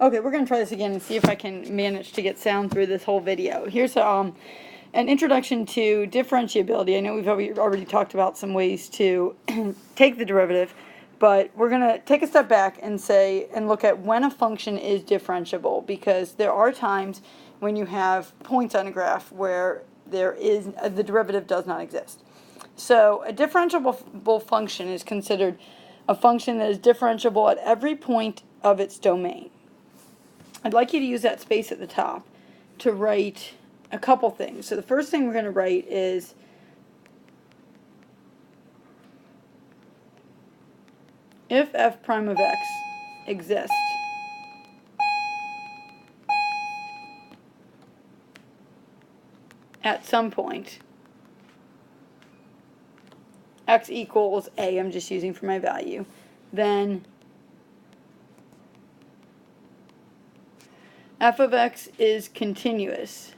Okay, we're going to try this again and see if I can manage to get sound through this whole video. Here's an introduction to differentiability. I know we've already talked about some ways to take the derivative, but we're going to take a step back and look at when a function is differentiable, because there are times when you have points on a graph where the derivative does not exist. So a differentiable function is considered a function that is differentiable at every point of its domain. I'd like you to use that space at the top to write a couple things. So the first thing we're going to write is if f prime of x exists at some point, x equals a, I'm just using for my value, then f of x is continuous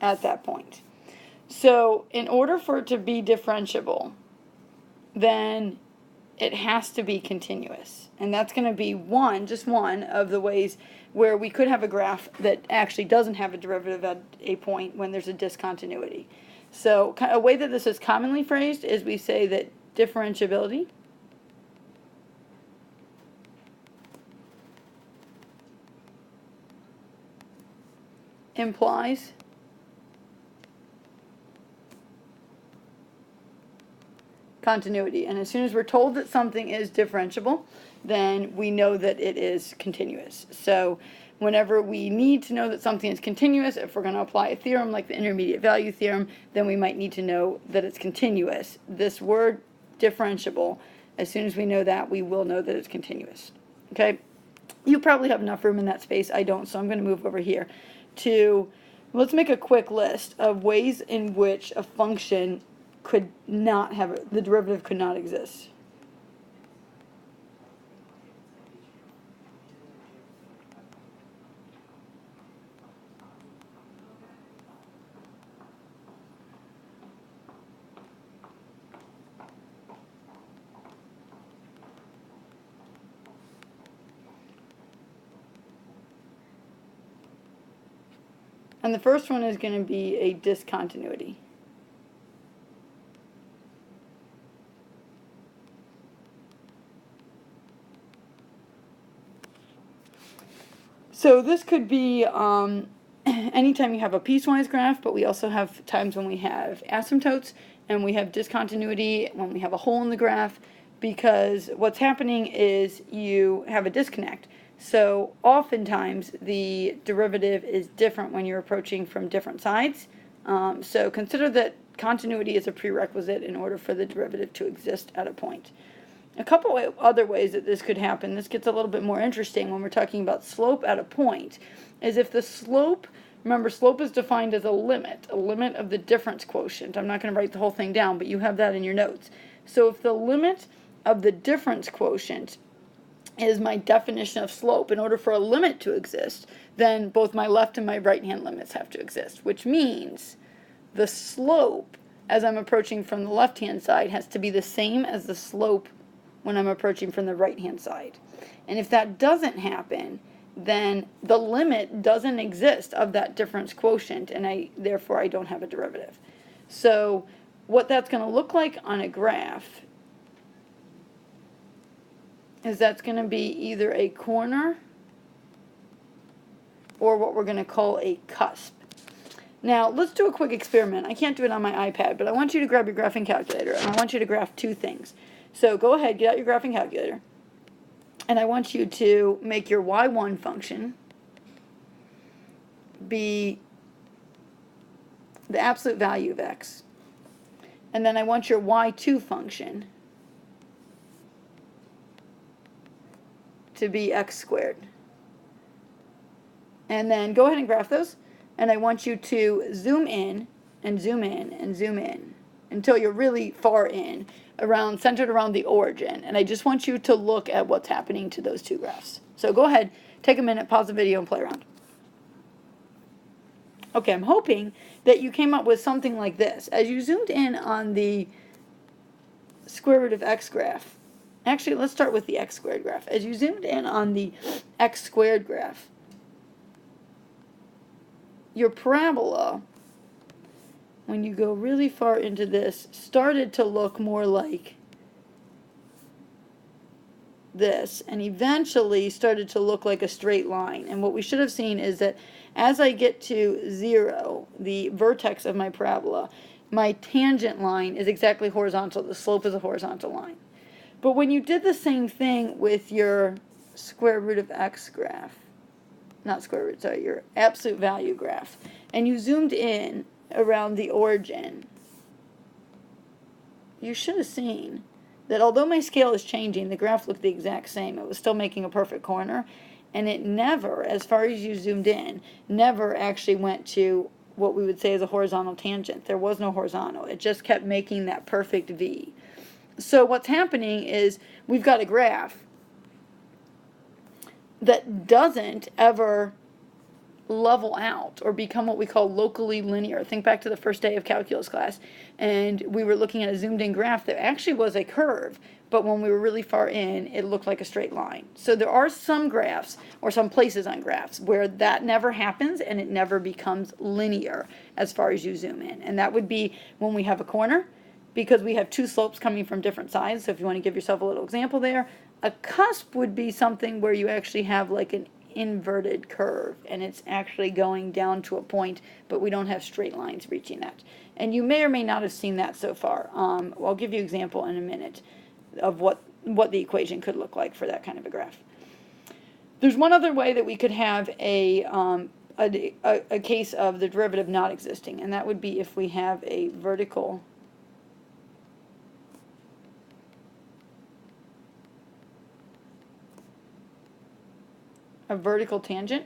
at that point. So in order for it to be differentiable, then it has to be continuous. And that's going to be just one of the ways where we could have a graph that actually doesn't have a derivative at a point when there's a discontinuity. So a way that this is commonly phrased is we say that differentiability implies continuity. And as soon as we're told that something is differentiable, then we know that it is continuous. So whenever we need to know that something is continuous, if we're going to apply a theorem like the intermediate value theorem, then we might need to know that it's continuous. This word differentiable, as soon as we know that, we will know that it's continuous. Okay? You probably have enough room in that space. I don't, so I'm going to move over here to, let's make a quick list of ways in which a function could not have, the derivative could not exist. And the first one is going to be a discontinuity. So this could be anytime you have a piecewise graph, but we also have times when we have asymptotes and we have discontinuity when we have a hole in the graph, because what's happening is you have a disconnect. So oftentimes the derivative is different when you're approaching from different sides. So consider that continuity is a prerequisite in order for the derivative to exist at a point. A couple of other ways that this could happen, this gets a little bit more interesting when we're talking about slope at a point, is if the slope, remember slope is defined as a limit of the difference quotient. I'm not going to write the whole thing down, but you have that in your notes. So if the limit of the difference quotient is my definition of slope, in order for a limit to exist, then both my left and my right hand limits have to exist, which means the slope as I'm approaching from the left hand side has to be the same as the slope when I'm approaching from the right hand side. And if that doesn't happen, then the limit doesn't exist of that difference quotient, and therefore I don't have a derivative. So what that's going to look like on a graph is that's going to be either a corner or what we're going to call a cusp. Now, let's do a quick experiment. I can't do it on my iPad, but I want you to grab your graphing calculator, and I want you to graph two things. So go ahead, get out your graphing calculator, and I want you to make your y1 function be the absolute value of x. And then I want your y2 function to be x squared. And then go ahead and graph those. And I want you to zoom in and zoom in and zoom in until you're really far in, centered around the origin. And I just want you to look at what's happening to those two graphs. So go ahead, take a minute, pause the video, and play around. Okay, I'm hoping that you came up with something like this. As you zoomed in on the square root of x graph, Actually, let's start with the x squared graph. As you zoomed in on the x squared graph, your parabola, when you go really far into this, started to look more like this, and eventually started to look like a straight line. And what we should have seen is that as I get to 0, the vertex of my parabola, my tangent line is exactly horizontal. The slope is a horizontal line. But when you did the same thing with your square root of x graph, not square root, sorry, your absolute value graph, and you zoomed in around the origin, you should have seen that although my scale is changing, the graph looked the exact same. It was still making a perfect corner, and it never, as far as you zoomed in, never actually went to what we would say is a horizontal tangent. There was no horizontal. It just kept making that perfect V. So what's happening is we've got a graph that doesn't ever level out or become what we call locally linear. Think back to the first day of calculus class, and we were looking at a zoomed in graph that actually was a curve, but when we were really far in, it looked like a straight line. So there are some graphs or some places on graphs where that never happens and it never becomes linear as far as you zoom in. And that would be when we have a corner, because we have two slopes coming from different sides. So if you want to give yourself a little example there, a cusp would be something where you actually have like an inverted curve, and it's actually going down to a point, but we don't have straight lines reaching that. And you may or may not have seen that so far. I'll give you an example in a minute of what the equation could look like for that kind of a graph. There's one other way that we could have a case of the derivative not existing, and that would be if we have a vertical tangent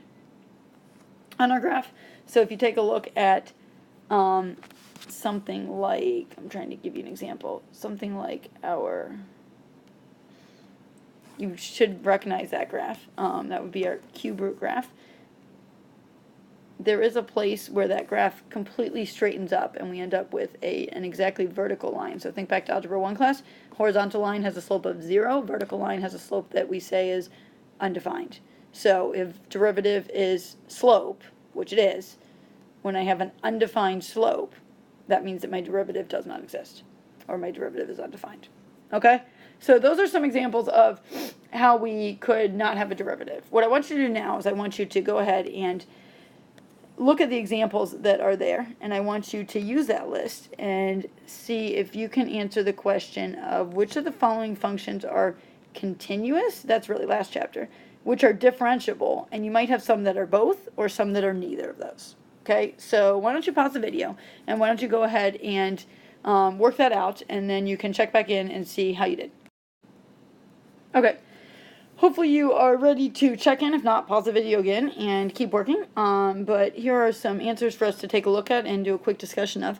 on our graph. So if you take a look at something like, I'm trying to give you an example, something like you should recognize that graph. That would be our cube root graph. There is a place where that graph completely straightens up and we end up with an exactly vertical line. So think back to Algebra 1 class. Horizontal line has a slope of 0. Vertical line has a slope that we say is undefined. So if derivative is slope, which it is, when I have an undefined slope, that means that my derivative does not exist, or my derivative is undefined. Okay? So those are some examples of how we could not have a derivative. What I want you to do now is I want you to go ahead and look at the examples that are there, and I want you to use that list and see if you can answer the question of which of the following functions are continuous, that's really last chapter, which are differentiable, and you might have some that are both or some that are neither of those. Okay, so why don't you pause the video, and why don't you go ahead and work that out, and then you can check back in and see how you did. Okay, hopefully you are ready to check in. If not, pause the video again and keep working. But here are some answers for us to take a look at and do a quick discussion of.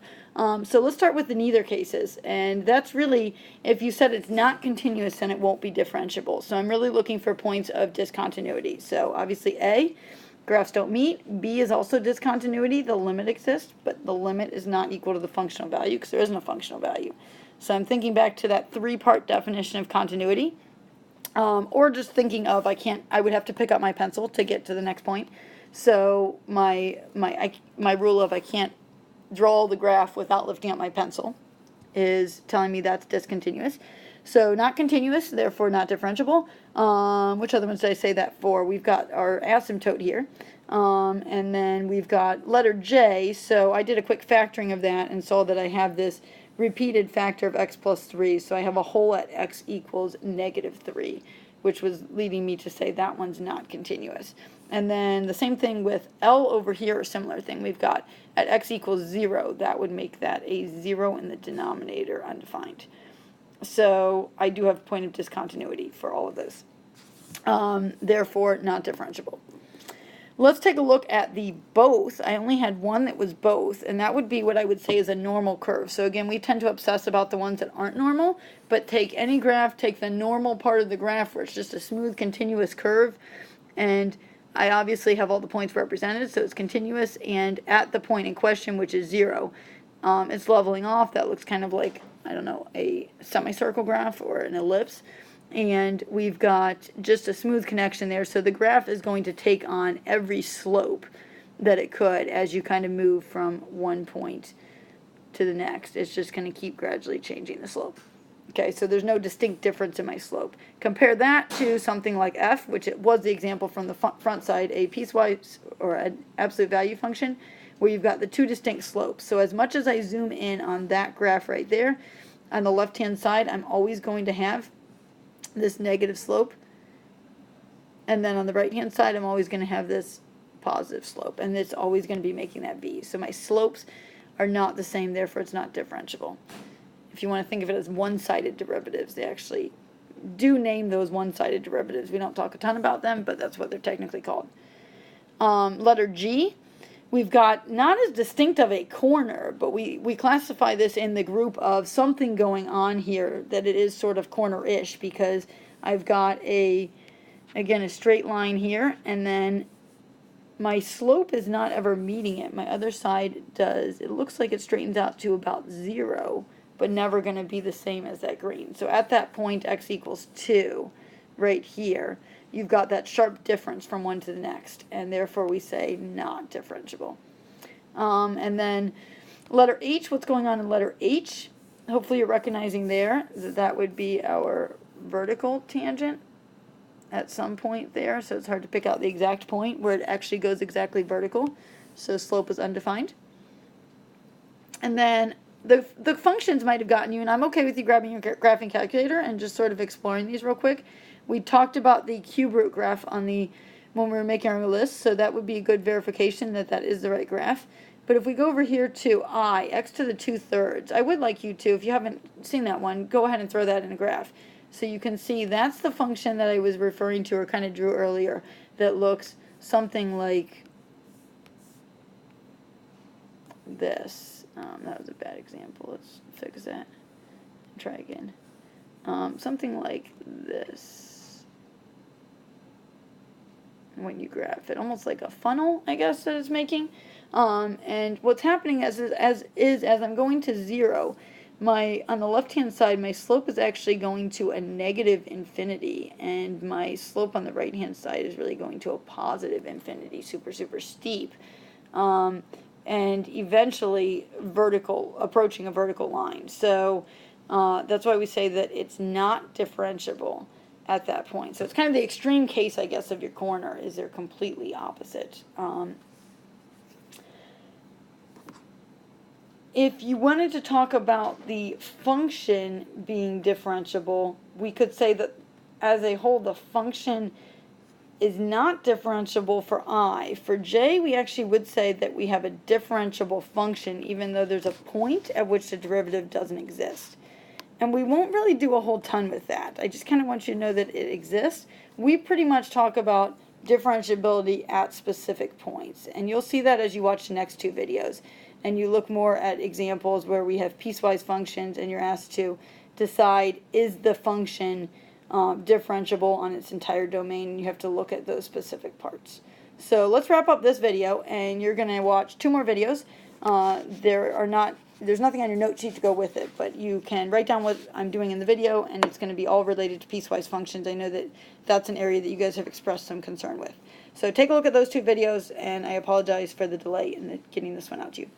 So let's start with the neither cases, and that's really, if you said it's not continuous, then it won't be differentiable. So I'm really looking for points of discontinuity. So obviously A, graphs don't meet. B is also discontinuity. The limit exists, but the limit is not equal to the functional value because there isn't a functional value. So I'm thinking back to that three-part definition of continuity. Or just thinking of I would have to pick up my pencil to get to the next point. So my rule of I can't draw the graph without lifting up my pencil is telling me that's discontinuous. So not continuous, therefore not differentiable. Which other ones did I say that for? We've got our asymptote here. And then we've got letter J. So I did a quick factoring of that and saw that I have this repeated factor of x plus 3. So I have a whole at x equals -3, which was leading me to say that one's not continuous. And then the same thing with L over here, a similar thing. We've got at x equals 0, that would make that a 0 in the denominator, undefined. So I do have a point of discontinuity for all of those. Therefore, not differentiable. Let's take a look at the both. I only had one that was both, and that would be what I would say is a normal curve. So again, we tend to obsess about the ones that aren't normal, but take any graph, take the normal part of the graph where it's just a smooth, continuous curve, and I obviously have all the points represented, so it's continuous, and at the point in question, which is 0, it's leveling off. That looks kind of like, I don't know, a semicircle graph or an ellipse. and we've got just a smooth connection there. So the graph is going to take on every slope that it could as you kind of move from one point to the next. It's just going to keep gradually changing the slope. Okay, so there's no distinct difference in my slope. Compare that to something like f, which it was the example from the front side, a piecewise or an absolute value function, where you've got the two distinct slopes. So as much as I zoom in on that graph right there, on the left-hand side, I'm always going to have this negative slope. And then on the right-hand side, I'm always going to have this positive slope. And it's always going to be making that v. So my slopes are not the same, therefore it's not differentiable. If you want to think of it as one-sided derivatives, they actually do name those one-sided derivatives. We don't talk a ton about them, but that's what they're technically called. Letter G, we've got not as distinct of a corner, but we classify this in the group of something going on here, that it is sort of corner-ish, because I've got again, a straight line here, and then my slope is not ever meeting it. My other side does. It looks like it straightens out to about 0, but never going to be the same as that green. So at that point, x equals 2, right here, you've got that sharp difference from one to the next, and therefore we say not differentiable. And then letter H, what's going on in letter H? Hopefully you're recognizing there that that would be our vertical tangent at some point there, so it's hard to pick out the exact point where it actually goes exactly vertical, so slope is undefined. And then the functions might have gotten you, and I'm okay with you grabbing your graphing calculator and just sort of exploring these real quick. We talked about the cube root graph on when we were making our list, so that would be a good verification that that is the right graph. But if we go over here to I, x to the 2/3, I would like you to, if you haven't seen that one, go ahead and throw that in a graph. So you can see that's the function that I was referring to or kind of drew earlier that looks something like this. That was a bad example. Let's fix that. Try again. Something like this when you graph it. Almost like a funnel, I guess, that it's making. And what's happening as I'm going to 0, on the left-hand side, my slope is actually going to a negative infinity, and my slope on the right-hand side is really going to a positive infinity, super, super steep, and eventually approaching a vertical line. So that's why we say that it's not differentiable at that point. So it's kind of the extreme case, I guess, of your corner, is they're completely opposite. If you wanted to talk about the function being differentiable, we could say that as a whole, the function is not differentiable for I. For J, we actually would say that we have a differentiable function, even though there's a point at which the derivative doesn't exist. And we won't really do a whole ton with that. I just kind of want you to know that it exists. We pretty much talk about differentiability at specific points. And you'll see that as you watch the next two videos. And you look more at examples where we have piecewise functions and you're asked to decide, is the function differentiable on its entire domain, and you have to look at those specific parts. So let's wrap up this video, and you're going to watch 2 more videos. There's nothing on your note sheet to go with it, but you can write down what I'm doing in the video, and it's going to be all related to piecewise functions. I know that that's an area that you guys have expressed some concern with. So take a look at those 2 videos, and I apologize for the delay in getting this one out to you.